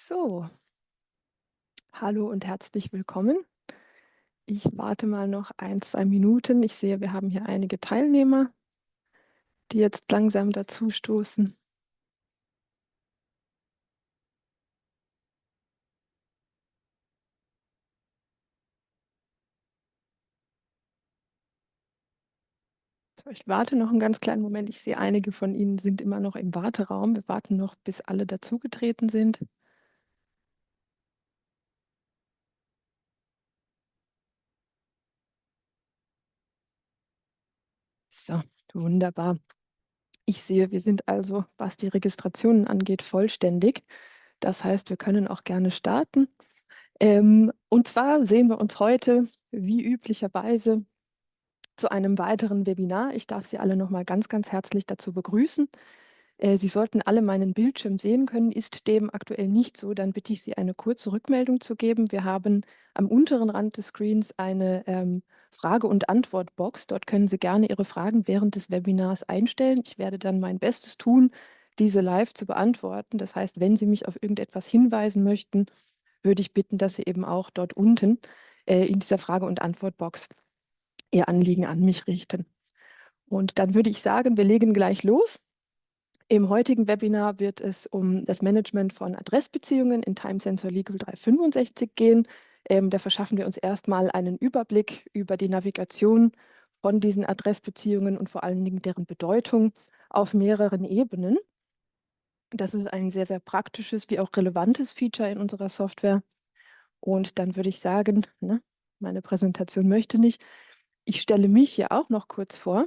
So, hallo und herzlich willkommen. Ich warte mal noch 1, 2 Minuten. Ich sehe, wir haben hier einige Teilnehmer, die jetzt langsam dazustoßen. So, ich warte noch einen ganz kleinen Moment. Ich sehe, einige von Ihnen sind immer noch im Warteraum. Wir warten noch, bis alle dazugetreten sind. So, wunderbar. Ich sehe, wir sind also, was die Registrationen angeht, vollständig. Das heißt, wir können auch gerne starten. Und zwar sehen wir uns heute, wie üblicherweise, zu einem weiteren Webinar. Ich darf Sie alle noch mal ganz, ganz herzlich dazu begrüßen. Sie sollten alle meinen Bildschirm sehen können. Ist dem aktuell nicht so, dann bitte ich Sie, eine kurze Rückmeldung zu geben. Wir haben am unteren Rand des Screens eine Frage- und Antwortbox. Dort können Sie gerne Ihre Fragen während des Webinars einstellen. Ich werde dann mein Bestes tun, diese live zu beantworten. Das heißt, wenn Sie mich auf irgendetwas hinweisen möchten, würde ich bitten, dass Sie eben auch dort unten in dieser Frage- und Antwortbox Ihr Anliegen an mich richten. Und dann würde ich sagen, wir legen gleich los. Im heutigen Webinar wird es um das Management von Adressbeziehungen in Time Sensor Legal 365 gehen. Da verschaffen wir uns erstmal einen Überblick über die Navigation von diesen Adressbeziehungen und vor allen Dingen deren Bedeutung auf mehreren Ebenen. Das ist ein sehr, sehr praktisches wie auch relevantes Feature in unserer Software. Und dann würde ich sagen, ne, meine Präsentation möchte nicht. Ich stelle mich hier auch noch kurz vor.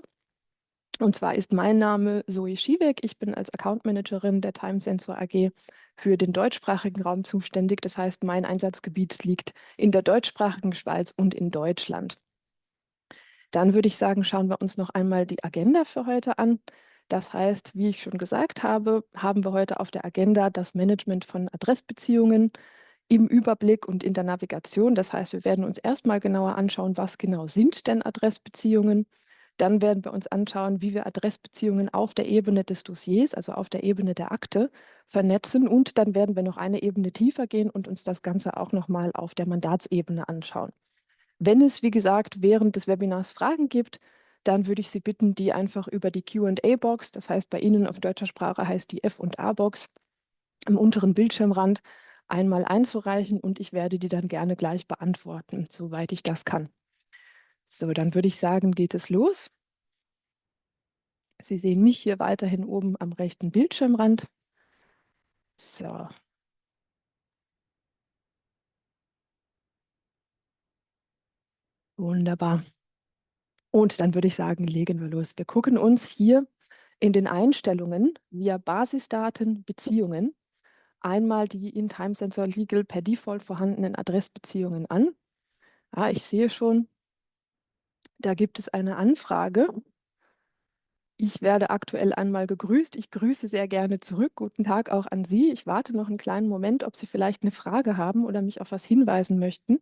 Und zwar ist mein Name Zoe Schiebeck. Ich bin als Account Managerin der Time Sensor AG für den deutschsprachigen Raum zuständig. Das heißt, mein Einsatzgebiet liegt in der deutschsprachigen Schweiz und in Deutschland. Dann würde ich sagen, schauen wir uns noch einmal die Agenda für heute an. Das heißt, wie ich schon gesagt habe, haben wir heute auf der Agenda das Management von Adressbeziehungen im Überblick und in der Navigation. Das heißt, wir werden uns erstmal genauer anschauen, was genau sind denn Adressbeziehungen. Dann werden wir uns anschauen, wie wir Adressbeziehungen auf der Ebene des Dossiers, also auf der Ebene der Akte, vernetzen. Und dann werden wir noch eine Ebene tiefer gehen und uns das Ganze auch nochmal auf der Mandatsebene anschauen. Wenn es, wie gesagt, während des Webinars Fragen gibt, dann würde ich Sie bitten, die einfach über die Q&A-Box, das heißt bei Ihnen auf deutscher Sprache heißt die F&A-Box, am unteren Bildschirmrand einmal einzureichen und ich werde die dann gerne gleich beantworten, soweit ich das kann. So, dann würde ich sagen, geht es los. Sie sehen mich hier weiterhin oben am rechten Bildschirmrand. So, wunderbar. Und dann würde ich sagen, legen wir los. Wir gucken uns hier in den Einstellungen via Basisdaten Beziehungen einmal die in Time Sensor Legal per Default vorhandenen Adressbeziehungen an. Ich sehe schon, da gibt es eine Anfrage. Ich werde aktuell einmal gegrüßt. Ich grüße sehr gerne zurück. Guten Tag auch an Sie. Ich warte noch einen kleinen Moment, ob Sie vielleicht eine Frage haben oder mich auf was hinweisen möchten.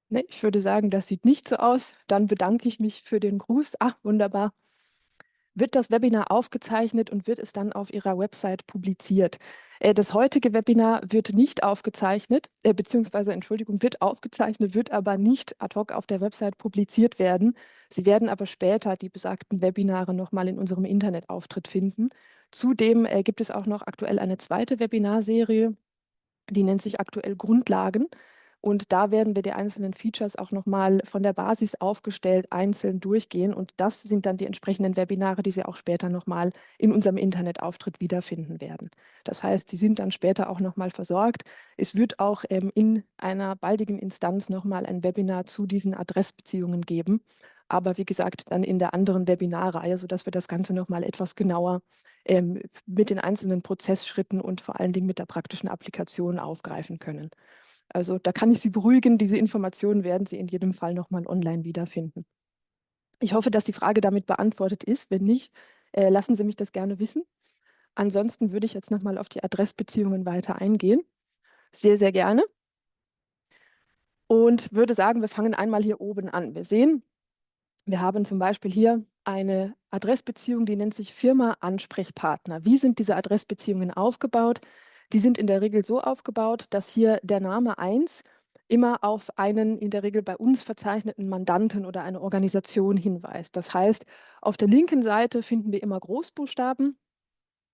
Ne, ich würde sagen, das sieht nicht so aus. Dann bedanke ich mich für den Gruß. Wunderbar. Wird das Webinar aufgezeichnet und wird es dann auf Ihrer Website publiziert. Das heutige Webinar wird nicht aufgezeichnet, beziehungsweise, Entschuldigung, wird aufgezeichnet, wird aber nicht ad hoc auf der Website publiziert werden. Sie werden aber später die besagten Webinare nochmal in unserem Internetauftritt finden. Zudem gibt es auch noch aktuell eine zweite Webinarserie, die nennt sich aktuell Grundlagen. Und da werden wir die einzelnen Features auch nochmal von der Basis aufgestellt einzeln durchgehen. Und das sind dann die entsprechenden Webinare, die Sie auch später nochmal in unserem Internetauftritt wiederfinden werden. Das heißt, Sie sind dann später auch nochmal versorgt. Es wird auch in einer baldigen Instanz nochmal ein Webinar zu diesen Adressbeziehungen geben. Aber wie gesagt, dann in der anderen Webinarreihe, sodass wir das Ganze nochmal etwas genauer mit den einzelnen Prozessschritten und vor allen Dingen mit der praktischen Applikation aufgreifen können. Also da kann ich Sie beruhigen, diese Informationen werden Sie in jedem Fall nochmal online wiederfinden. Ich hoffe, dass die Frage damit beantwortet ist. Wenn nicht, lassen Sie mich das gerne wissen. Ansonsten würde ich jetzt nochmal auf die Adressbeziehungen weiter eingehen. Sehr, sehr gerne. Und würde sagen, wir fangen einmal hier oben an. Wir sehen, wir haben zum Beispiel hier eine Adressbeziehung, die nennt sich Firma-Ansprechpartner. Wie sind diese Adressbeziehungen aufgebaut? Die sind in der Regel so aufgebaut, dass hier der Name 1 immer auf einen in der Regel bei uns verzeichneten Mandanten oder eine Organisation hinweist. Das heißt, auf der linken Seite finden wir immer Großbuchstaben,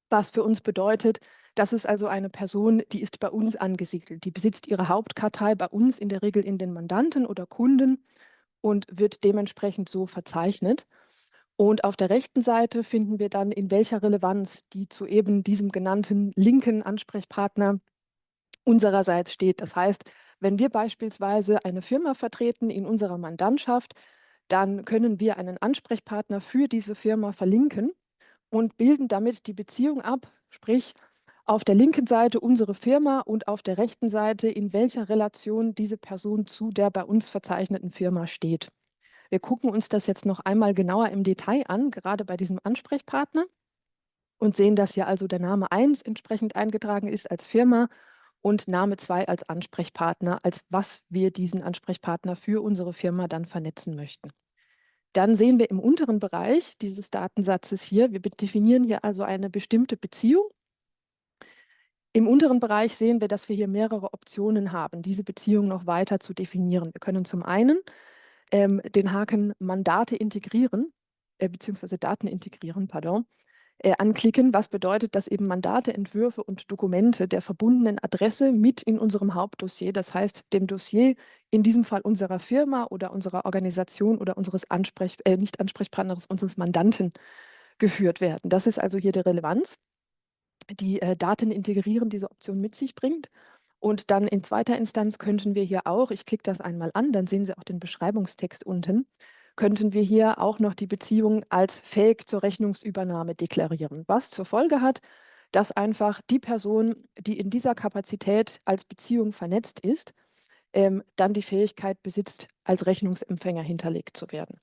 was für uns bedeutet, das ist also eine Person, die ist bei uns angesiedelt. Die besitzt ihre Hauptkartei bei uns in der Regel in den Mandanten oder Kunden und wird dementsprechend so verzeichnet. Und auf der rechten Seite finden wir dann, in welcher Relevanz die zu eben diesem genannten linken Ansprechpartner unsererseits steht. Das heißt, wenn wir beispielsweise eine Firma vertreten in unserer Mandantschaft, dann können wir einen Ansprechpartner für diese Firma verlinken und bilden damit die Beziehung ab, sprich auf der linken Seite unsere Firma und auf der rechten Seite, in welcher Relation diese Person zu der bei uns verzeichneten Firma steht. Wir gucken uns das jetzt noch einmal genauer im Detail an, gerade bei diesem Ansprechpartner, und sehen, dass hier also der Name 1 entsprechend eingetragen ist als Firma und Name 2 als Ansprechpartner, als was wir diesen Ansprechpartner für unsere Firma dann vernetzen möchten. Dann sehen wir im unteren Bereich dieses Datensatzes hier, wir definieren hier also eine bestimmte Beziehung. Im unteren Bereich sehen wir, dass wir hier mehrere Optionen haben, diese Beziehung noch weiter zu definieren. Wir können zum einen den Haken Mandate integrieren, beziehungsweise Daten integrieren, pardon, anklicken, was bedeutet, dass eben Mandate, Entwürfe und Dokumente der verbundenen Adresse mit in unserem Hauptdossier, das heißt dem Dossier in diesem Fall unserer Firma oder unserer Organisation oder unseres nicht Ansprechpartners, unseres Mandanten geführt werden. Das ist also hier die Relevanz, die Daten integrieren diese Option mit sich bringt. Und dann in zweiter Instanz könnten wir hier auch, ich klicke das einmal an, dann sehen Sie auch den Beschreibungstext unten, könnten wir hier auch noch die Beziehung als fähig zur Rechnungsübernahme deklarieren, was zur Folge hat, dass einfach die Person, die in dieser Kapazität als Beziehung vernetzt ist, dann die Fähigkeit besitzt, als Rechnungsempfänger hinterlegt zu werden.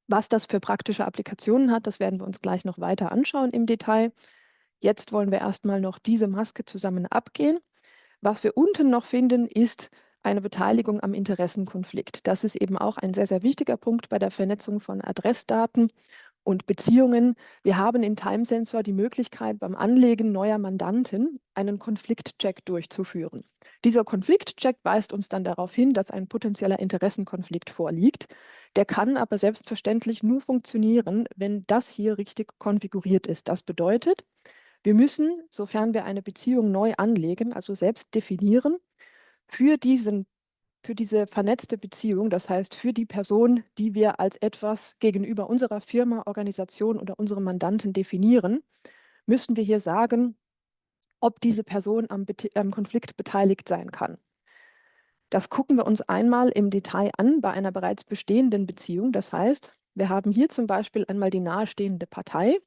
Was das für praktische Applikationen hat, das werden wir uns gleich noch weiter anschauen im Detail. Jetzt wollen wir erstmal noch diese Maske zusammen abgehen. Was wir unten noch finden, ist eine Beteiligung am Interessenkonflikt. Das ist eben auch ein sehr, sehr wichtiger Punkt bei der Vernetzung von Adressdaten und Beziehungen. Wir haben in Time-Sensor die Möglichkeit, beim Anlegen neuer Mandanten einen Konfliktcheck durchzuführen. Dieser Konfliktcheck weist uns dann darauf hin, dass ein potenzieller Interessenkonflikt vorliegt. Der kann aber selbstverständlich nur funktionieren, wenn das hier richtig konfiguriert ist. Das bedeutet, wir müssen, sofern wir eine Beziehung neu anlegen, also selbst definieren, für diese vernetzte Beziehung, das heißt für die Person, die wir als etwas gegenüber unserer Firma, Organisation oder unserem Mandanten definieren, müssen wir hier sagen, ob diese Person am Konflikt beteiligt sein kann. Das gucken wir uns einmal im Detail an bei einer bereits bestehenden Beziehung. Das heißt, wir haben hier zum Beispiel einmal die nahestehende Partei.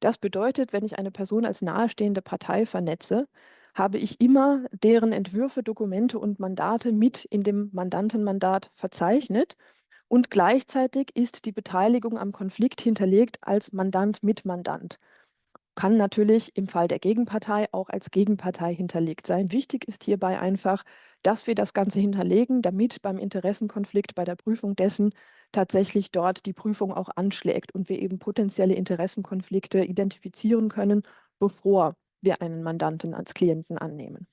Das bedeutet, wenn ich eine Person als nahestehende Partei vernetze, habe ich immer deren Entwürfe, Dokumente und Mandate mit in dem Mandantenmandat verzeichnet und gleichzeitig ist die Beteiligung am Konflikt hinterlegt als Mandant mit Mandant. Kann natürlich im Fall der Gegenpartei auch als Gegenpartei hinterlegt sein. Wichtig ist hierbei einfach, dass wir das Ganze hinterlegen, damit beim Interessenkonflikt, bei der Prüfung dessen tatsächlich dort die Prüfung auch anschlägt und wir eben potenzielle Interessenkonflikte identifizieren können, bevor wir einen Mandanten als Klienten annehmen.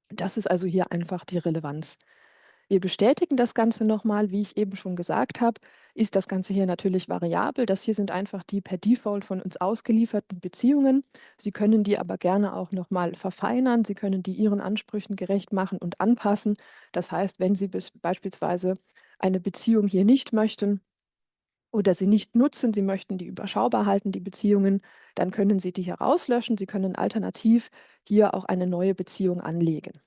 Das ist also hier einfach die Relevanz. Wir bestätigen das Ganze nochmal, wie ich eben schon gesagt habe, ist das Ganze hier natürlich variabel. Das hier sind einfach die per Default von uns ausgelieferten Beziehungen. Sie können die aber gerne auch nochmal verfeinern. Sie können die Ihren Ansprüchen gerecht machen und anpassen. Das heißt, wenn Sie beispielsweise eine Beziehung hier nicht möchten oder sie nicht nutzen, Sie möchten die überschaubar halten, die Beziehungen, dann können Sie die hier rauslöschen. Sie können alternativ hier auch eine neue Beziehung anlegen.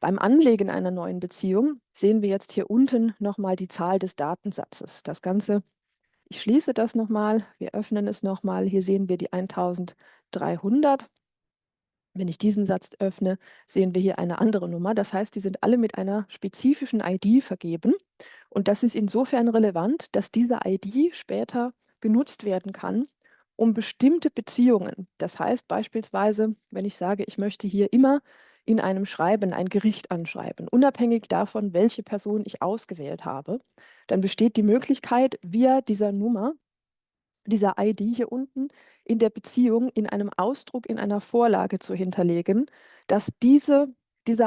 Beim Anlegen einer neuen Beziehung sehen wir jetzt hier unten nochmal die Zahl des Datensatzes. Das Ganze, ich schließe das nochmal, wir öffnen es nochmal. Hier sehen wir die 1300. Wenn ich diesen Satz öffne, sehen wir hier eine andere Nummer. Das heißt, die sind alle mit einer spezifischen ID vergeben. Und das ist insofern relevant, dass diese ID später genutzt werden kann, um bestimmte Beziehungen, das heißt beispielsweise, wenn ich sage, ich möchte hier immer in einem Schreiben ein Gericht anschreiben, unabhängig davon, welche Person ich ausgewählt habe, dann besteht die Möglichkeit, via dieser Nummer, dieser ID hier unten, in der Beziehung in einem Ausdruck, in einer Vorlage zu hinterlegen, dass dieser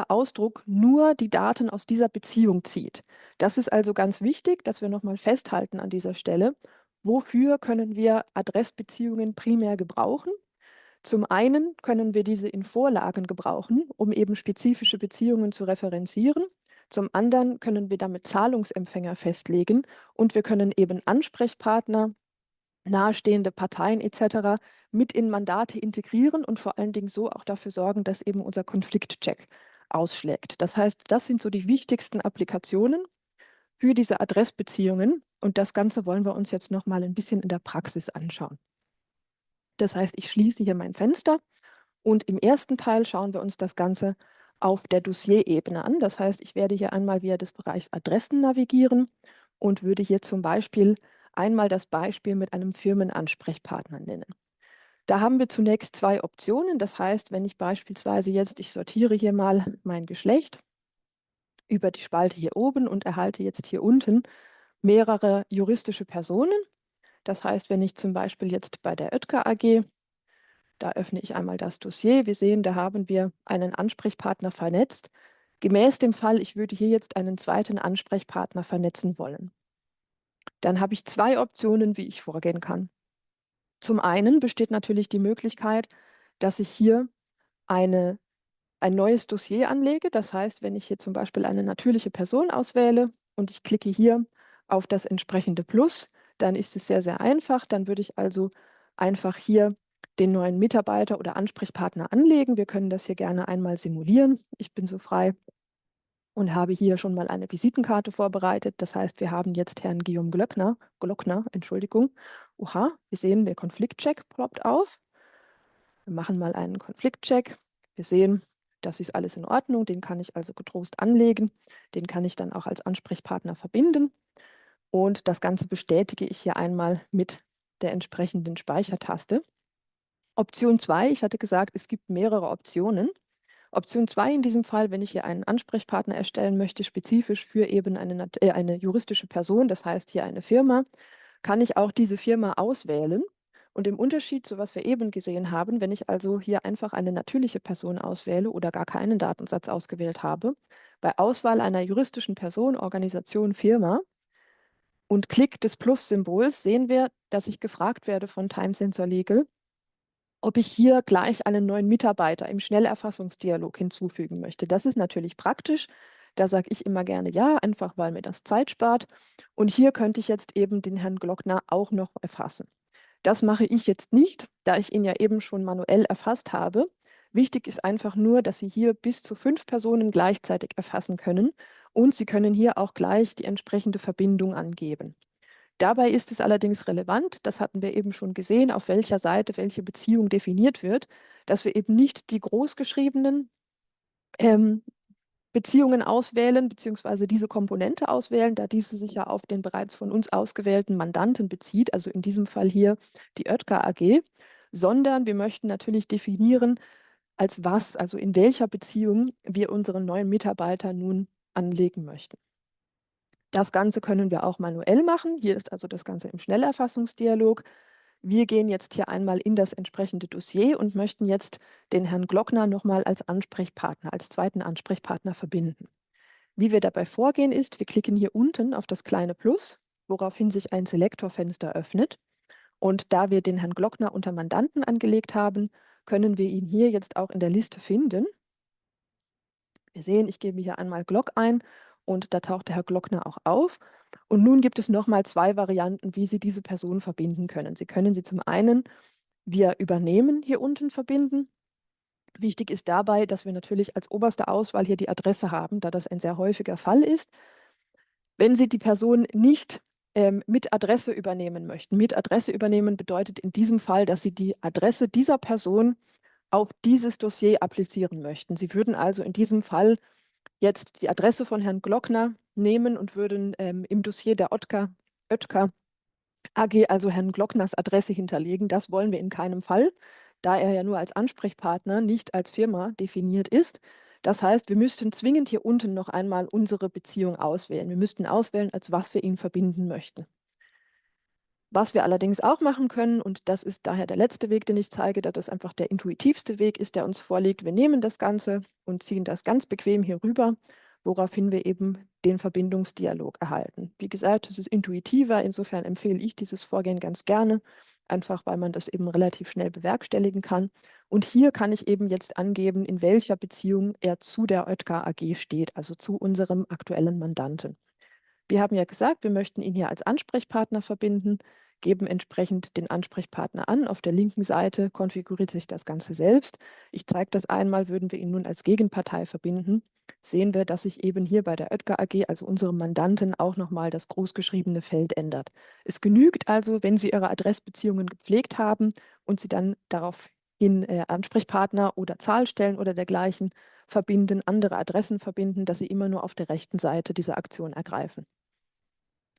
Ausdruck nur die Daten aus dieser Beziehung zieht. Das ist also ganz wichtig, dass wir nochmal festhalten an dieser Stelle. Wofür können wir Adressbeziehungen primär gebrauchen? Zum einen können wir diese in Vorlagen gebrauchen, um eben spezifische Beziehungen zu referenzieren. Zum anderen können wir damit Zahlungsempfänger festlegen und wir können eben Ansprechpartner, nahestehende Parteien etc. mit in Mandate integrieren und vor allen Dingen so auch dafür sorgen, dass eben unser Konfliktcheck ausschlägt. Das heißt, das sind so die wichtigsten Applikationen für diese Adressbeziehungen und das Ganze wollen wir uns jetzt noch mal ein bisschen in der Praxis anschauen. Das heißt, ich schließe hier mein Fenster und im ersten Teil schauen wir uns das Ganze auf der Dossierebene an. Das heißt, ich werde hier einmal via des Bereichs Adressen navigieren und würde hier zum Beispiel einmal das Beispiel mit einem Firmenansprechpartner nennen. Da haben wir zunächst zwei Optionen. Das heißt, wenn ich beispielsweise jetzt, ich sortiere hier mal mein Geschlecht über die Spalte hier oben und erhalte jetzt hier unten mehrere juristische Personen. Das heißt, wenn ich zum Beispiel jetzt bei der Oetker AG, da öffne ich einmal das Dossier. Wir sehen, da haben wir einen Ansprechpartner vernetzt. Gemäß dem Fall, ich würde hier jetzt einen zweiten Ansprechpartner vernetzen wollen. Dann habe ich zwei Optionen, wie ich vorgehen kann. Zum einen besteht natürlich die Möglichkeit, dass ich hier ein neues Dossier anlege. Das heißt, wenn ich hier zum Beispiel eine natürliche Person auswähle und ich klicke hier auf das entsprechende Plus, dann ist es sehr, sehr einfach. Dann würde ich also einfach hier den neuen Mitarbeiter oder Ansprechpartner anlegen. Wir können das hier gerne einmal simulieren. Ich bin so frei und habe hier schon mal eine Visitenkarte vorbereitet. Das heißt, wir haben jetzt Herrn Guillaume Glockner, Entschuldigung. Oha, wir sehen, der Konfliktcheck ploppt auf. Wir machen mal einen Konfliktcheck. Wir sehen, das ist alles in Ordnung. Den kann ich also getrost anlegen. Den kann ich dann auch als Ansprechpartner verbinden. Und das Ganze bestätige ich hier einmal mit der entsprechenden Speichertaste. Option 2, ich hatte gesagt, es gibt mehrere Optionen. Option 2 in diesem Fall, wenn ich hier einen Ansprechpartner erstellen möchte, spezifisch für eben eine juristische Person, das heißt hier eine Firma, kann ich auch diese Firma auswählen. Und im Unterschied zu was wir eben gesehen haben, wenn ich also hier einfach eine natürliche Person auswähle oder gar keinen Datensatz ausgewählt habe, bei Auswahl einer juristischen Person, Organisation, Firma und Klick des Plus-Symbols sehen wir, dass ich gefragt werde von Time Sensor Legal, ob ich hier gleich einen neuen Mitarbeiter im Schnellerfassungsdialog hinzufügen möchte. Das ist natürlich praktisch. Da sage ich immer gerne ja, einfach weil mir das Zeit spart. Und hier könnte ich jetzt eben den Herrn Glockner auch noch erfassen. Das mache ich jetzt nicht, da ich ihn ja eben schon manuell erfasst habe. Wichtig ist einfach nur, dass Sie hier bis zu 5 Personen gleichzeitig erfassen können und Sie können hier auch gleich die entsprechende Verbindung angeben. Dabei ist es allerdings relevant, das hatten wir eben schon gesehen, auf welcher Seite welche Beziehung definiert wird, dass wir eben nicht die großgeschriebenen ähm, Beziehungen auswählen, beziehungsweise diese Komponente auswählen, da diese sich ja auf den bereits von uns ausgewählten Mandanten bezieht, also in diesem Fall hier die Oetker AG, sondern wir möchten natürlich definieren, als was, also in welcher Beziehung wir unseren neuen Mitarbeiter nun anlegen möchten. Das Ganze können wir auch manuell machen. Hier ist also das Ganze im Schnellerfassungsdialog. Wir gehen jetzt hier einmal in das entsprechende Dossier und möchten jetzt den Herrn Glockner nochmal als Ansprechpartner, als zweiten Ansprechpartner verbinden. Wie wir dabei vorgehen ist, wir klicken hier unten auf das kleine Plus, woraufhin sich ein Selektorfenster öffnet. Und da wir den Herrn Glockner unter Mandanten angelegt haben, können wir ihn hier jetzt auch in der Liste finden. Wir sehen, ich gebe hier einmal Glock ein und da taucht der Herr Glockner auch auf. Und nun gibt es nochmal zwei Varianten, wie Sie diese Person verbinden können. Sie können sie zum einen via Übernehmen hier unten verbinden. Wichtig ist dabei, dass wir natürlich als oberste Auswahl hier die Adresse haben, da das ein sehr häufiger Fall ist. Wenn Sie die Person nicht mit Adresse übernehmen möchten, mit Adresse übernehmen bedeutet in diesem Fall, dass Sie die Adresse dieser Person auf dieses Dossier applizieren möchten. Sie würden also in diesem Fall jetzt die Adresse von Herrn Glockner nehmen und würden im Dossier der Oetker AG also Herrn Glockners Adresse hinterlegen. Das wollen wir in keinem Fall, da er ja nur als Ansprechpartner, nicht als Firma definiert ist. Das heißt, wir müssten zwingend hier unten noch einmal unsere Beziehung auswählen. Wir müssten auswählen, als was wir ihn verbinden möchten. Was wir allerdings auch machen können, und das ist daher der letzte Weg, den ich zeige, da das einfach der intuitivste Weg ist, der uns vorliegt. Wir nehmen das Ganze und ziehen das ganz bequem hier rüber, woraufhin wir eben den Verbindungsdialog erhalten. Wie gesagt, es ist intuitiver, insofern empfehle ich dieses Vorgehen ganz gerne, einfach weil man das eben relativ schnell bewerkstelligen kann. Und hier kann ich eben jetzt angeben, in welcher Beziehung er zu der Oetker AG steht, also zu unserem aktuellen Mandanten. Wir haben ja gesagt, wir möchten ihn hier als Ansprechpartner verbinden, geben entsprechend den Ansprechpartner an. Auf der linken Seite konfiguriert sich das Ganze selbst. Ich zeige das einmal, würden wir ihn nun als Gegenpartei verbinden, sehen wir, dass sich eben hier bei der Oetker AG, also unserem Mandanten, auch nochmal das großgeschriebene Feld ändert. Es genügt also, wenn Sie Ihre Adressbeziehungen gepflegt haben und Sie dann daraufhin Ansprechpartner oder Zahlstellen oder dergleichen verbinden, andere Adressen verbinden, dass Sie immer nur auf der rechten Seite diese Aktion ergreifen.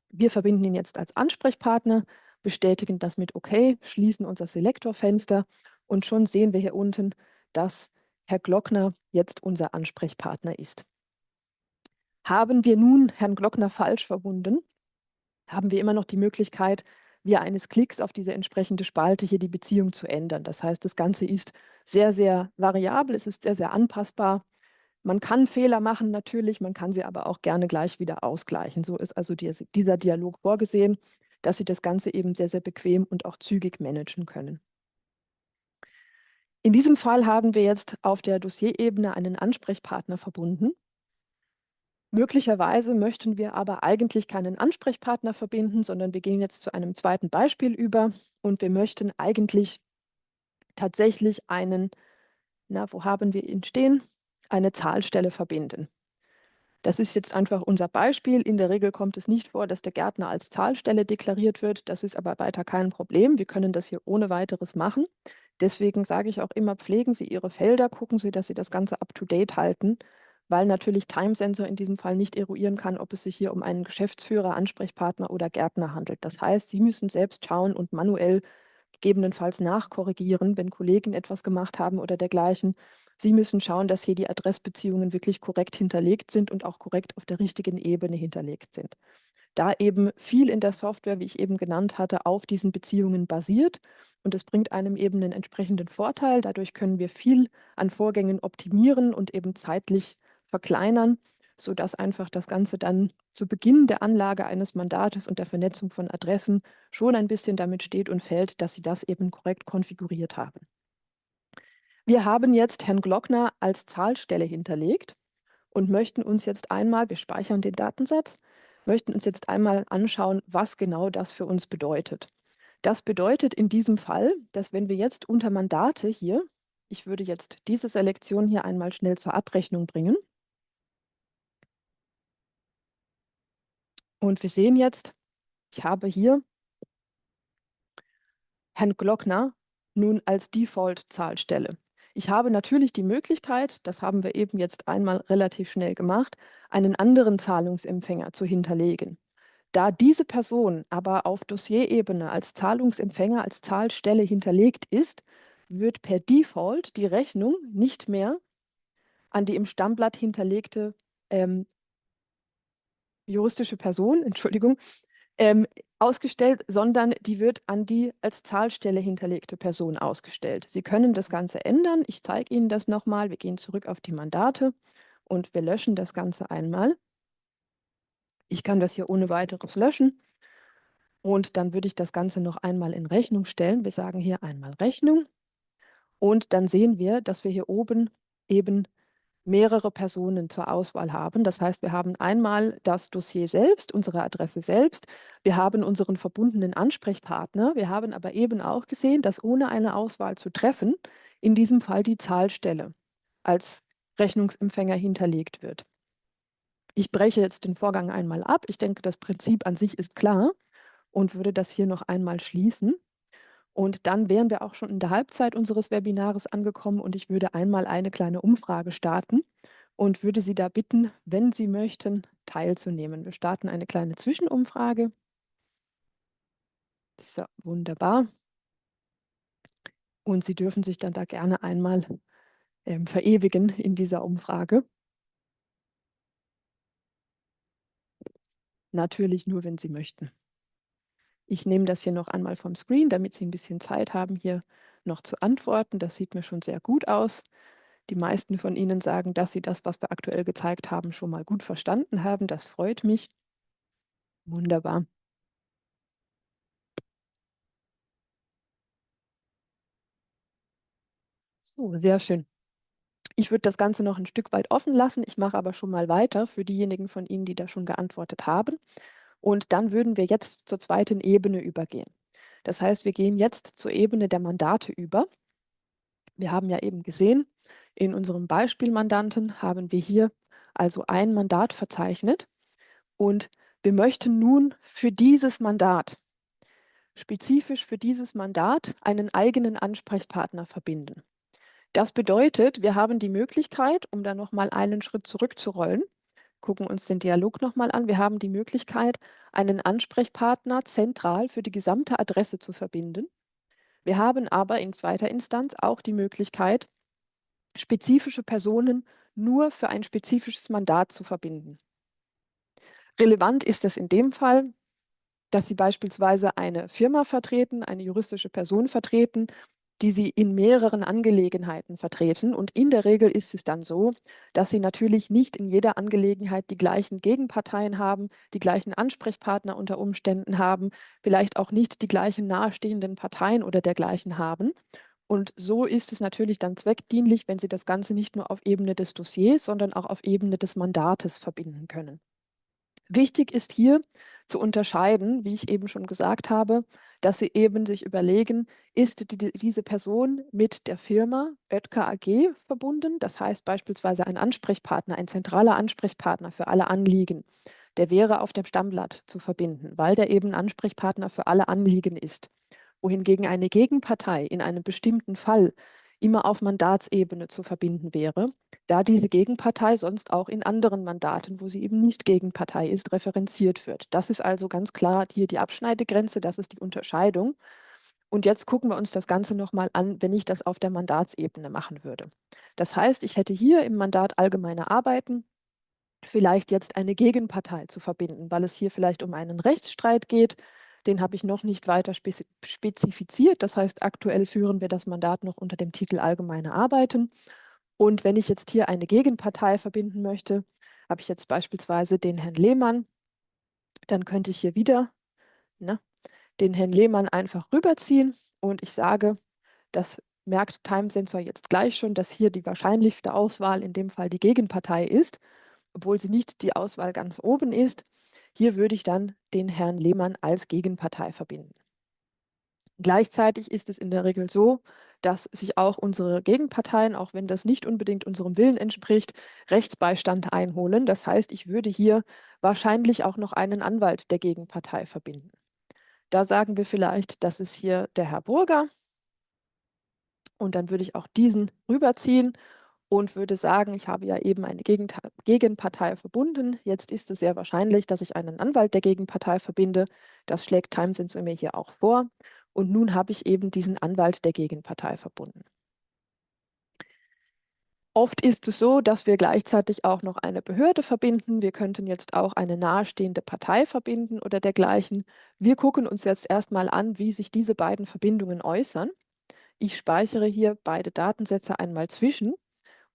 Wir verbinden ihn jetzt als Ansprechpartner, bestätigen das mit OK, schließen unser Selektorfenster und schon sehen wir hier unten, dass Herr Glockner jetzt unser Ansprechpartner ist. Haben wir nun Herrn Glockner falsch verbunden, haben wir immer noch die Möglichkeit, via eines Klicks auf diese entsprechende Spalte hier die Beziehung zu ändern. Das heißt, das Ganze ist sehr, sehr variabel, es ist sehr, sehr anpassbar. Man kann Fehler machen natürlich, man kann sie aber auch gerne gleich wieder ausgleichen. So ist also dieser Dialog vorgesehen, dass Sie das Ganze eben sehr, sehr bequem und auch zügig managen können. In diesem Fall haben wir jetzt auf der Dossierebene einen Ansprechpartner verbunden. Möglicherweise möchten wir aber eigentlich keinen Ansprechpartner verbinden, sondern wir gehen jetzt zu einem zweiten Beispiel über und wir möchten eigentlich tatsächlich wo haben wir ihn stehen? Eine Zahlstelle verbinden. Das ist jetzt einfach unser Beispiel. In der Regel kommt es nicht vor, dass der Gärtner als Zahlstelle deklariert wird. Das ist aber weiter kein Problem. Wir können das hier ohne weiteres machen. Deswegen sage ich auch immer, pflegen Sie Ihre Felder, gucken Sie, dass Sie das Ganze up-to-date halten, weil natürlich Timesensor in diesem Fall nicht eruieren kann, ob es sich hier um einen Geschäftsführer, Ansprechpartner oder Gärtner handelt. Das heißt, Sie müssen selbst schauen und manuell gegebenenfalls nachkorrigieren, wenn Kollegen etwas gemacht haben oder dergleichen. Sie müssen schauen, dass hier die Adressbeziehungen wirklich korrekt hinterlegt sind und auch korrekt auf der richtigen Ebene hinterlegt sind. Da eben viel in der Software, wie ich eben genannt hatte, auf diesen Beziehungen basiert und es bringt einem eben einen entsprechenden Vorteil. Dadurch können wir viel an Vorgängen optimieren und eben zeitlich verkleinern, sodass einfach das Ganze dann zu Beginn der Anlage eines Mandates und der Vernetzung von Adressen schon ein bisschen damit steht und fällt, dass Sie das eben korrekt konfiguriert haben. Wir haben jetzt Herrn Glockner als Zahlstelle hinterlegt und möchten uns jetzt einmal, wir speichern den Datensatz, möchten uns jetzt einmal anschauen, was genau das für uns bedeutet. Das bedeutet in diesem Fall, dass wenn wir jetzt unter Mandate hier, ich würde jetzt diese Selektion hier einmal schnell zur Abrechnung bringen. Und wir sehen jetzt, ich habe hier Herrn Glockner nun als Default-Zahlstelle. Ich habe natürlich die Möglichkeit, das haben wir eben jetzt einmal relativ schnell gemacht, einen anderen Zahlungsempfänger zu hinterlegen. Da diese Person aber auf Dossierebene als Zahlungsempfänger, als Zahlstelle hinterlegt ist, wird per Default die Rechnung nicht mehr an die im Stammblatt hinterlegte ähm, juristische Person, Entschuldigung, ausgestellt, sondern die wird an die als Zahlstelle hinterlegte Person ausgestellt. Sie können das Ganze ändern. Ich zeige Ihnen das nochmal. Wir gehen zurück auf die Mandate und wir löschen das Ganze einmal. Ich kann das hier ohne weiteres löschen. Und dann würde ich das Ganze noch einmal in Rechnung stellen. Wir sagen hier einmal Rechnung. Und dann sehen wir, dass wir hier oben eben mehrere Personen zur Auswahl haben. Das heißt, wir haben einmal das Dossier selbst, unsere Adresse selbst. Wir haben unseren verbundenen Ansprechpartner. Wir haben aber eben auch gesehen, dass ohne eine Auswahl zu treffen, in diesem Fall die Zahlstelle als Rechnungsempfänger hinterlegt wird. Ich breche jetzt den Vorgang einmal ab. Ich denke, das Prinzip an sich ist klar und würde das hier noch einmal schließen. Und dann wären wir auch schon in der Halbzeit unseres Webinars angekommen und ich würde einmal eine kleine Umfrage starten und würde Sie da bitten, wenn Sie möchten, teilzunehmen. Wir starten eine kleine Zwischenumfrage. So, wunderbar. Und Sie dürfen sich dann da gerne einmal verewigen in dieser Umfrage. Natürlich nur, wenn Sie möchten. Ich nehme das hier noch einmal vom Screen, damit Sie ein bisschen Zeit haben, hier noch zu antworten. Das sieht mir schon sehr gut aus. Die meisten von Ihnen sagen, dass Sie das, was wir aktuell gezeigt haben, schon mal gut verstanden haben. Das freut mich. Wunderbar. So, sehr schön. Ich würde das Ganze noch ein Stück weit offen lassen. Ich mache aber schon mal weiter für diejenigen von Ihnen, die da schon geantwortet haben. Und dann würden wir jetzt zur zweiten Ebene übergehen. Das heißt, wir gehen jetzt zur Ebene der Mandate über. Wir haben ja eben gesehen, in unserem Beispielmandanten haben wir hier also ein Mandat verzeichnet und wir möchten nun für dieses Mandat, spezifisch für dieses Mandat, einen eigenen Ansprechpartner verbinden. Das bedeutet, wir haben die Möglichkeit, um da nochmal einen Schritt zurückzurollen, gucken uns den Dialog nochmal an, wir haben die Möglichkeit, einen Ansprechpartner zentral für die gesamte Adresse zu verbinden. Wir haben aber in zweiter Instanz auch die Möglichkeit, spezifische Personen nur für ein spezifisches Mandat zu verbinden. Relevant ist es in dem Fall, dass Sie beispielsweise eine Firma vertreten, eine juristische Person vertreten, die Sie in mehreren Angelegenheiten vertreten. Und in der Regel ist es dann so, dass Sie natürlich nicht in jeder Angelegenheit die gleichen Gegenparteien haben, die gleichen Ansprechpartner unter Umständen haben, vielleicht auch nicht die gleichen nahestehenden Parteien oder dergleichen haben. Und so ist es natürlich dann zweckdienlich, wenn Sie das Ganze nicht nur auf Ebene des Dossiers, sondern auch auf Ebene des Mandates verbinden können. Wichtig ist hier zu unterscheiden, wie ich eben schon gesagt habe, dass Sie eben sich überlegen, ist diese Person mit der Firma Oetker AG verbunden? Das heißt beispielsweise ein Ansprechpartner, ein zentraler Ansprechpartner für alle Anliegen. Der wäre auf dem Stammblatt zu verbinden, weil der eben Ansprechpartner für alle Anliegen ist. Wohingegen eine Gegenpartei in einem bestimmten Fall immer auf Mandatsebene zu verbinden wäre, da diese Gegenpartei sonst auch in anderen Mandaten, wo sie eben nicht Gegenpartei ist, referenziert wird. Das ist also ganz klar hier die Abschneidegrenze, das ist die Unterscheidung. Und jetzt gucken wir uns das Ganze nochmal an, wenn ich das auf der Mandatsebene machen würde. Das heißt, ich hätte hier im Mandat allgemeine Arbeiten vielleicht jetzt eine Gegenpartei zu verbinden, weil es hier vielleicht um einen Rechtsstreit geht. Den habe ich noch nicht weiter spezifiziert. Das heißt, aktuell führen wir das Mandat noch unter dem Titel Allgemeine Arbeiten. Und wenn ich jetzt hier eine Gegenpartei verbinden möchte, habe ich jetzt beispielsweise den Herrn Lehmann, dann könnte ich hier wieder, ne, den Herrn Lehmann einfach rüberziehen und ich sage, das merkt Time Sensor jetzt gleich schon, dass hier die wahrscheinlichste Auswahl in dem Fall die Gegenpartei ist, obwohl sie nicht die Auswahl ganz oben ist. Hier würde ich dann den Herrn Lehmann als Gegenpartei verbinden. Gleichzeitig ist es in der Regel so, dass sich auch unsere Gegenparteien, auch wenn das nicht unbedingt unserem Willen entspricht, Rechtsbeistand einholen. Das heißt, ich würde hier wahrscheinlich auch noch einen Anwalt der Gegenpartei verbinden. Da sagen wir vielleicht, das ist hier der Herr Burger und dann würde ich auch diesen rüberziehen und würde sagen, ich habe ja eben eine Gegenpartei verbunden. Jetzt ist es sehr wahrscheinlich, dass ich einen Anwalt der Gegenpartei verbinde. Das schlägt Time Sensor mir hier auch vor. Und nun habe ich eben diesen Anwalt der Gegenpartei verbunden. Oft ist es so, dass wir gleichzeitig auch noch eine Behörde verbinden. Wir könnten jetzt auch eine nahestehende Partei verbinden oder dergleichen. Wir gucken uns jetzt erstmal an, wie sich diese beiden Verbindungen äußern. Ich speichere hier beide Datensätze einmal zwischen.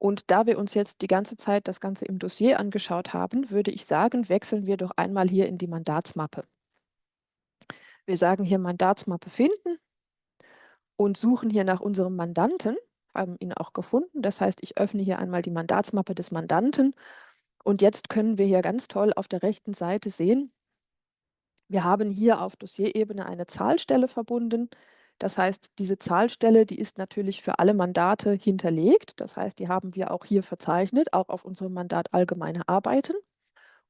Und da wir uns jetzt die ganze Zeit das Ganze im Dossier angeschaut haben, würde ich sagen, wechseln wir doch einmal hier in die Mandatsmappe. Wir sagen hier Mandatsmappe finden und suchen hier nach unserem Mandanten, haben ihn auch gefunden. Das heißt, ich öffne hier einmal die Mandatsmappe des Mandanten und jetzt können wir hier ganz toll auf der rechten Seite sehen, wir haben hier auf Dossierebene eine Zahlstelle verbunden. Das heißt, diese Zahlstelle, die ist natürlich für alle Mandate hinterlegt. Das heißt, die haben wir auch hier verzeichnet, auch auf unserem Mandat Allgemeine Arbeiten.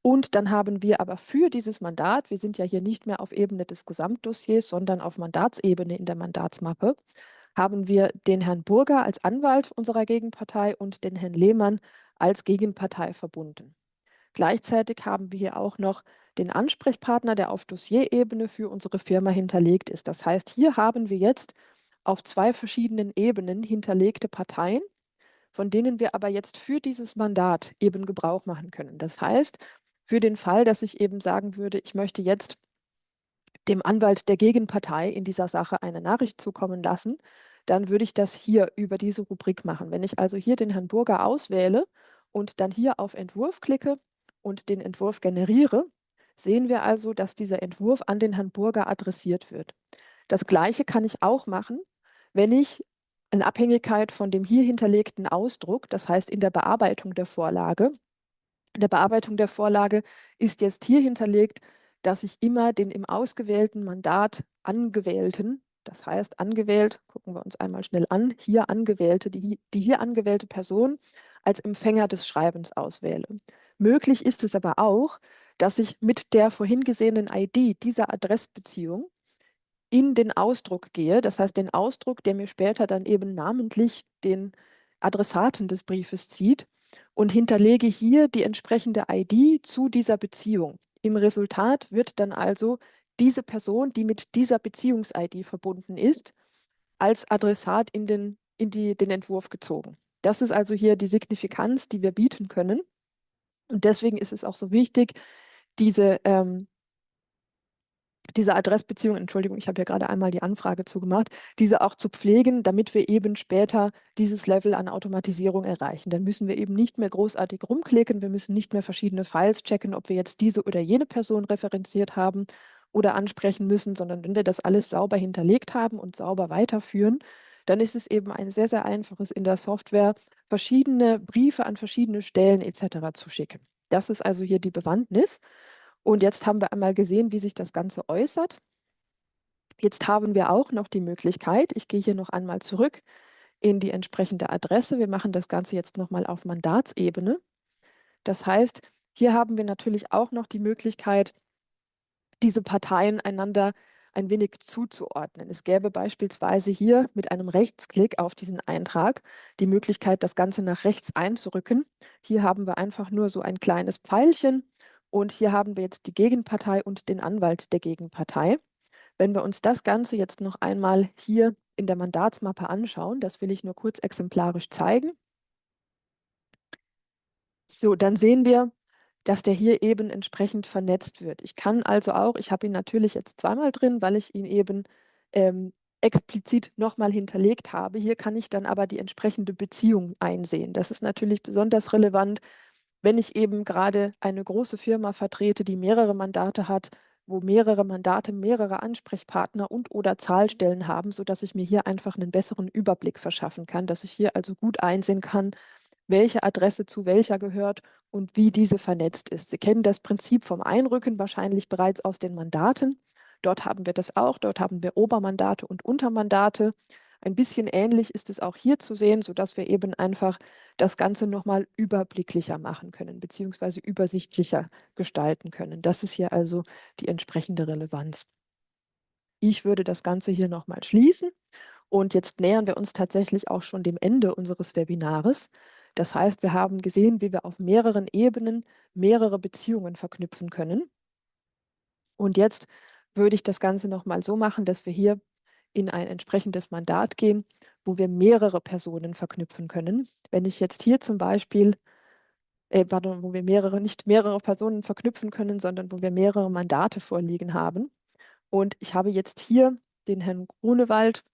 Und dann haben wir aber für dieses Mandat, wir sind ja hier nicht mehr auf Ebene des Gesamtdossiers, sondern auf Mandatsebene in der Mandatsmappe, haben wir den Herrn Burger als Anwalt unserer Gegenpartei und den Herrn Lehmann als Gegenpartei verbunden. Gleichzeitig haben wir hier auch noch den Ansprechpartner, der auf Dossierebene für unsere Firma hinterlegt ist. Das heißt, hier haben wir jetzt auf zwei verschiedenen Ebenen hinterlegte Parteien von denen wir aber jetzt für dieses Mandat eben Gebrauch machen können. Das heißt, für den Fall, dass ich eben sagen würde, ich möchte jetzt dem Anwalt der Gegenpartei in dieser Sache eine Nachricht zukommen lassen, dann würde ich das hier über diese Rubrik machen. Wenn ich also hier den Herrn Burger auswähle und dann hier auf Entwurf klicke und den Entwurf generiere, sehen wir also, dass dieser Entwurf an den Herrn Burger adressiert wird. Das Gleiche kann ich auch machen, wenn ich in Abhängigkeit von dem hier hinterlegten Ausdruck, das heißt in der Bearbeitung der Vorlage, in der Bearbeitung der Vorlage ist jetzt hier hinterlegt, dass ich immer den im ausgewählten Mandat angewählten, das heißt angewählt, gucken wir uns einmal schnell an, hier angewählte, die hier angewählte Person als Empfänger des Schreibens auswähle. Möglich ist es aber auch, dass ich mit der vorhin gesehenen ID dieser Adressbeziehung in den Ausdruck gehe, das heißt den Ausdruck, der mir später dann eben namentlich den Adressaten des Briefes zieht und hinterlege hier die entsprechende ID zu dieser Beziehung. Im Resultat wird dann also diese Person, die mit dieser Beziehungs-ID verbunden ist, als Adressat den Entwurf gezogen. Das ist also hier die Signifikanz, die wir bieten können. Und deswegen ist es auch so wichtig, diese Adressbeziehung, Entschuldigung, ich habe ja gerade einmal die Anfrage zugemacht, diese auch zu pflegen, damit wir eben später dieses Level an Automatisierung erreichen. Dann müssen wir eben nicht mehr großartig rumklicken, wir müssen nicht mehr verschiedene Files checken, ob wir jetzt diese oder jene Person referenziert haben oder ansprechen müssen, sondern wenn wir das alles sauber hinterlegt haben und sauber weiterführen, dann ist es eben ein sehr, sehr einfaches in der Software, verschiedene Briefe an verschiedene Stellen etc. zu schicken. Das ist also hier die Bewandtnis. Und jetzt haben wir einmal gesehen, wie sich das Ganze äußert. Jetzt haben wir auch noch die Möglichkeit, ich gehe hier noch einmal zurück in die entsprechende Adresse. Wir machen das Ganze jetzt nochmal auf Mandatsebene. Das heißt, hier haben wir natürlich auch noch die Möglichkeit, diese Parteien einander ein wenig zuzuordnen. Es gäbe beispielsweise hier mit einem Rechtsklick auf diesen Eintrag die Möglichkeit, das Ganze nach rechts einzurücken. Hier haben wir einfach nur so ein kleines Pfeilchen und hier haben wir jetzt die Gegenpartei und den Anwalt der Gegenpartei. Wenn wir uns das Ganze jetzt noch einmal hier in der Mandatsmappe anschauen, das will ich nur kurz exemplarisch zeigen. So, dann sehen wir, dass der hier eben entsprechend vernetzt wird. Ich kann also auch, ich habe ihn natürlich jetzt zweimal drin, weil ich ihn eben explizit nochmal hinterlegt habe. Hier kann ich dann aber die entsprechende Beziehung einsehen. Das ist natürlich besonders relevant, wenn ich eben gerade eine große Firma vertrete, die mehrere Mandate hat, wo mehrere Mandate mehrere Ansprechpartner und oder Zahlstellen haben, sodass ich mir hier einfach einen besseren Überblick verschaffen kann, dass ich hier also gut einsehen kann, welche Adresse zu welcher gehört und wie diese vernetzt ist. Sie kennen das Prinzip vom Einrücken wahrscheinlich bereits aus den Mandaten. Dort haben wir das auch. Dort haben wir Obermandate und Untermandate. Ein bisschen ähnlich ist es auch hier zu sehen, sodass wir eben einfach das Ganze nochmal überblicklicher machen können, beziehungsweise übersichtlicher gestalten können. Das ist hier also die entsprechende Relevanz. Ich würde das Ganze hier nochmal schließen. Und jetzt nähern wir uns tatsächlich auch schon dem Ende unseres Webinares. Das heißt, wir haben gesehen, wie wir auf mehreren Ebenen mehrere Beziehungen verknüpfen können. Und jetzt würde ich das Ganze nochmal so machen, dass wir hier in ein entsprechendes Mandat gehen, wo wir mehrere Personen verknüpfen können. Wenn ich jetzt hier zum Beispiel, wo wir nicht mehrere Personen verknüpfen können, sondern wo wir mehrere Mandate vorliegen haben. Und ich habe jetzt hier den Herrn Grunewald,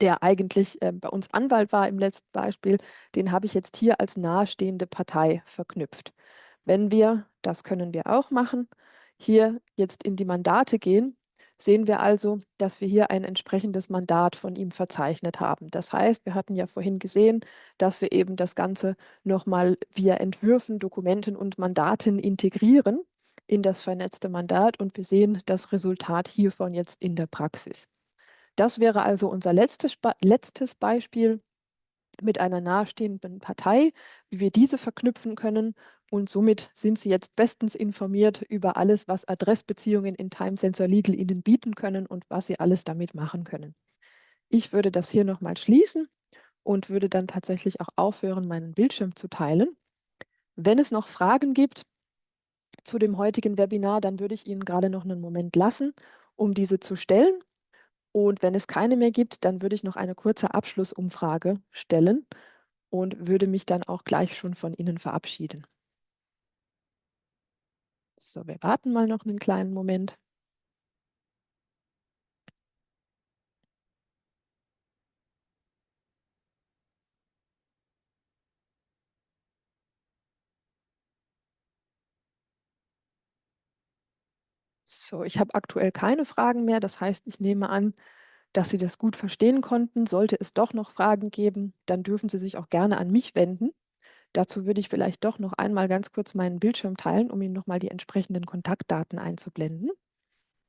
der eigentlich bei uns Anwalt war im letzten Beispiel, den habe ich jetzt hier als nahestehende Partei verknüpft. Wenn wir, das können wir auch machen, hier jetzt in die Mandate gehen, sehen wir also, dass wir hier ein entsprechendes Mandat von ihm verzeichnet haben. Das heißt, wir hatten ja vorhin gesehen, dass wir eben das Ganze nochmal via Entwürfen, Dokumenten und Mandaten integrieren in das vernetzte Mandat und wir sehen das Resultat hiervon jetzt in der Praxis. Das wäre also unser letztes Beispiel mit einer nahestehenden Partei, wie wir diese verknüpfen können. Und somit sind Sie jetzt bestens informiert über alles, was Adressbeziehungen in Time Sensor Legal Ihnen bieten können und was Sie alles damit machen können. Ich würde das hier nochmal schließen und würde dann tatsächlich auch aufhören, meinen Bildschirm zu teilen. Wenn es noch Fragen gibt zu dem heutigen Webinar, dann würde ich Ihnen gerade noch einen Moment lassen, um diese zu stellen. Und wenn es keine mehr gibt, dann würde ich noch eine kurze Abschlussumfrage stellen. und würde mich dann auch gleich schon von Ihnen verabschieden. So, wir warten mal noch einen kleinen Moment. So, ich habe aktuell keine Fragen mehr. Das heißt, ich nehme an, dass Sie das gut verstehen konnten. Sollte es doch noch Fragen geben, dann dürfen Sie sich auch gerne an mich wenden. Dazu würde ich vielleicht doch noch einmal ganz kurz meinen Bildschirm teilen, um Ihnen nochmal die entsprechenden Kontaktdaten einzublenden.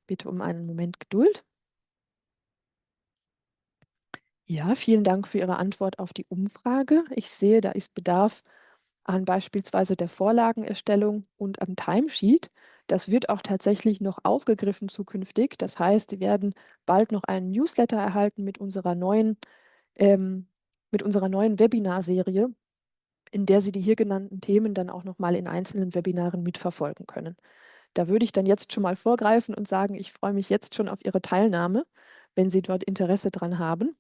Bitte um einen Moment Geduld. Ja, vielen Dank für Ihre Antwort auf die Umfrage. Ich sehe, da ist Bedarf an beispielsweise der Vorlagenerstellung und am Timesheet. Das wird auch tatsächlich noch aufgegriffen zukünftig. Das heißt, Sie werden bald noch einen Newsletter erhalten ähm, mit unserer neuen Webinarserie, in der Sie die hier genannten Themen dann auch nochmal in einzelnen Webinaren mitverfolgen können. Da würde ich dann jetzt schon mal vorgreifen und sagen, ich freue mich jetzt schon auf Ihre Teilnahme, wenn Sie dort Interesse dran haben.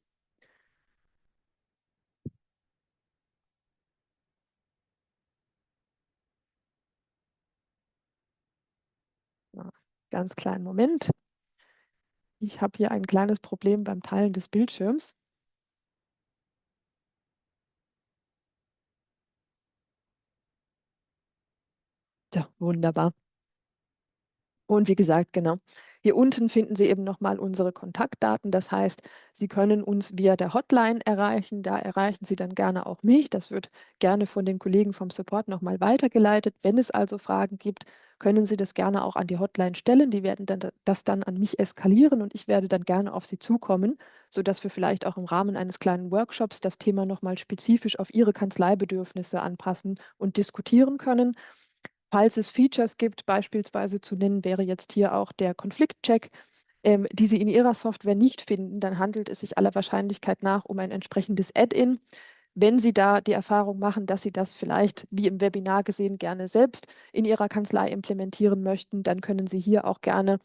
Ja, ganz kleinen Moment. Ich habe hier ein kleines Problem beim Teilen des Bildschirms. Ja, wunderbar. Und wie gesagt, genau, hier unten finden Sie eben nochmal unsere Kontaktdaten. Das heißt, Sie können uns via der Hotline erreichen. Da erreichen Sie dann gerne auch mich. Das wird gerne von den Kollegen vom Support nochmal weitergeleitet. Wenn es also Fragen gibt, können Sie das gerne auch an die Hotline stellen. Die werden dann das dann an mich eskalieren und ich werde dann gerne auf Sie zukommen, sodass wir vielleicht auch im Rahmen eines kleinen Workshops das Thema nochmal spezifisch auf Ihre Kanzleibedürfnisse anpassen und diskutieren können. Falls es Features gibt, beispielsweise zu nennen wäre jetzt hier auch der Konfliktcheck, die Sie in Ihrer Software nicht finden, dann handelt es sich aller Wahrscheinlichkeit nach um ein entsprechendes Add-in. Wenn Sie da die Erfahrung machen, dass Sie das vielleicht, wie im Webinar gesehen, gerne selbst in Ihrer Kanzlei implementieren möchten, dann können Sie hier auch gerne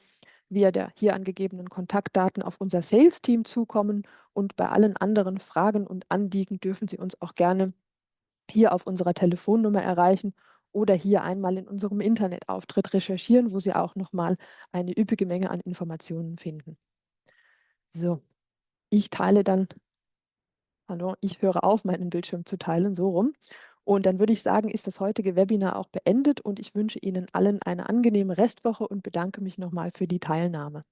via der hier angegebenen Kontaktdaten auf unser Sales-Team zukommen. Und bei allen anderen Fragen und Anliegen dürfen Sie uns auch gerne hier auf unserer Telefonnummer erreichen oder hier einmal in unserem Internetauftritt recherchieren, wo Sie auch nochmal eine üppige Menge an Informationen finden. So, ich teile dann, hallo, ich höre auf, meinen Bildschirm zu teilen, so rum. Und dann würde ich sagen, ist das heutige Webinar auch beendet und ich wünsche Ihnen allen eine angenehme Restwoche und bedanke mich nochmal für die Teilnahme.